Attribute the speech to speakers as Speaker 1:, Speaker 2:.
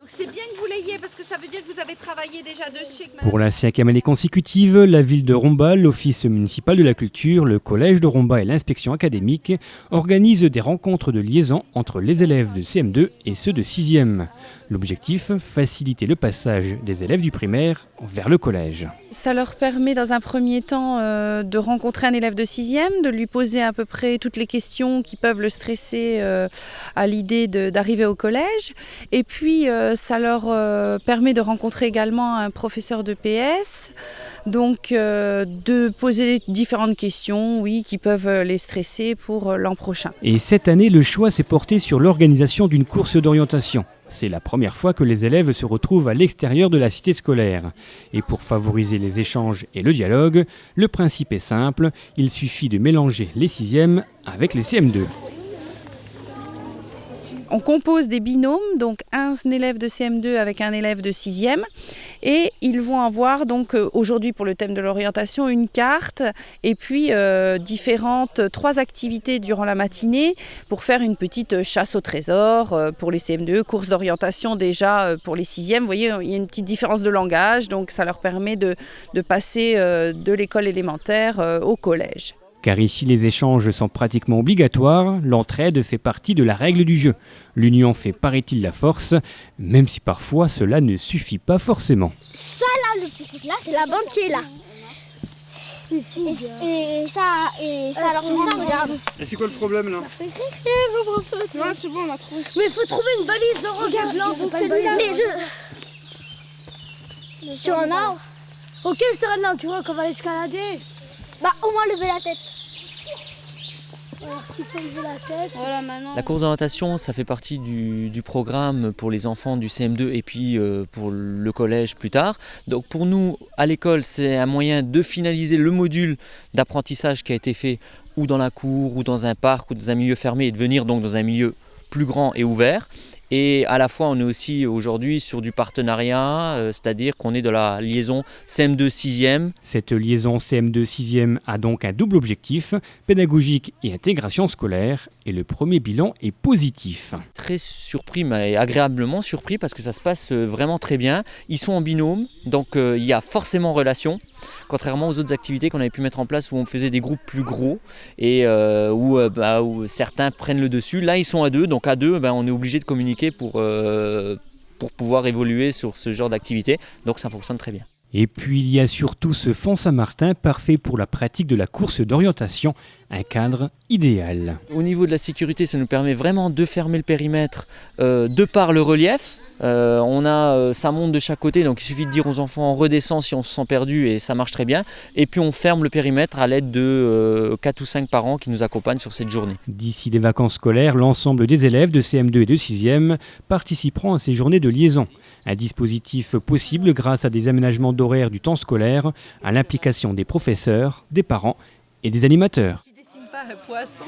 Speaker 1: C'est bien que vous l'ayez parce que ça veut dire que vous avez travaillé déjà dessus.
Speaker 2: Pour la 5e année consécutive, la ville de Romba, l'Office municipal de la culture, le collège de Romba et l'inspection académique organisent des rencontres de liaison entre les élèves de CM2 et ceux de 6e. L'objectif, faciliter le passage des élèves du primaire vers le collège.
Speaker 3: Ça leur permet dans un premier temps de rencontrer un élève de 6e, de lui poser à peu près toutes les questions qui peuvent le stresser à l'idée d'arriver au collège. Et puis ça leur permet de rencontrer également un professeur de PS, donc de poser différentes questions qui peuvent les stresser pour l'an prochain.
Speaker 2: Et cette année, le choix s'est porté sur l'organisation d'une course d'orientation. C'est la première fois que les élèves se retrouvent à l'extérieur de la cité scolaire. Et pour favoriser les échanges et le dialogue, le principe est simple, il suffit de mélanger les 6e avec les CM2.
Speaker 3: On compose des binômes, donc un élève de CM2 avec un élève de 6e, et ils vont avoir donc aujourd'hui pour le thème de l'orientation une carte et puis 3 activités durant la matinée pour faire une petite chasse au trésor pour les CM2, course d'orientation déjà pour les 6e. Vous voyez, il y a une petite différence de langage, donc ça leur permet de passer de l'école élémentaire au collège.
Speaker 2: Car ici les échanges sont pratiquement obligatoires, l'entraide fait partie de la règle du jeu. L'union fait, paraît-il, la force, même si parfois cela ne suffit pas forcément.
Speaker 4: Ça là, le petit truc là, c'est la bande qui est là. Et ça alors regarde.
Speaker 5: Et c'est quoi le problème là?
Speaker 4: Non, c'est bon, on a trouvé. Mais il faut trouver une balise orange et blanc, c'est pas une balise. Mais sur un arbre. Ok, sur un arbre, tu vois qu'on va escalader. Bah au moins lever la tête. Alors s'il faut lever la tête. Voilà, maintenant.
Speaker 6: La course d'orientation, ça fait partie du programme pour les enfants du CM2 et puis pour le collège plus tard. Donc pour nous, à l'école, c'est un moyen de finaliser le module d'apprentissage qui a été fait ou dans la cour, ou dans un parc, ou dans un milieu fermé, et de venir donc dans un milieu plus grand et ouvert. Et à la fois, on est aussi aujourd'hui sur du partenariat, c'est-à-dire qu'on est de la liaison CM2-6e.
Speaker 2: Cette liaison CM2-6e a donc un double objectif, pédagogique et intégration scolaire, et le premier bilan est positif.
Speaker 6: Très surpris, mais agréablement surpris, parce que ça se passe vraiment très bien. Ils sont en binôme, donc il y a forcément relation, contrairement aux autres activités qu'on avait pu mettre en place où on faisait des groupes plus gros et où certains prennent le dessus. Là, ils sont à 2, donc à 2, on est obligé de communiquer pour pouvoir évoluer sur ce genre d'activité, donc ça fonctionne très bien.
Speaker 2: Et puis il y a surtout ce Font Saint-Martin parfait pour la pratique de la course d'orientation, un cadre idéal.
Speaker 6: Au niveau de la sécurité, ça nous permet vraiment de fermer le périmètre de par le relief. Ça monte de chaque côté, donc il suffit de dire aux enfants on redescend si on se sent perdu et ça marche très bien. Et puis on ferme le périmètre à l'aide de 4 ou 5 parents qui nous accompagnent sur cette journée.
Speaker 2: D'ici les vacances scolaires, l'ensemble des élèves de CM2 et de 6e participeront à ces journées de liaison. Un dispositif possible grâce à des aménagements d'horaire du temps scolaire, à l'implication des professeurs, des parents et des animateurs.
Speaker 1: Tu dessines pas un poisson.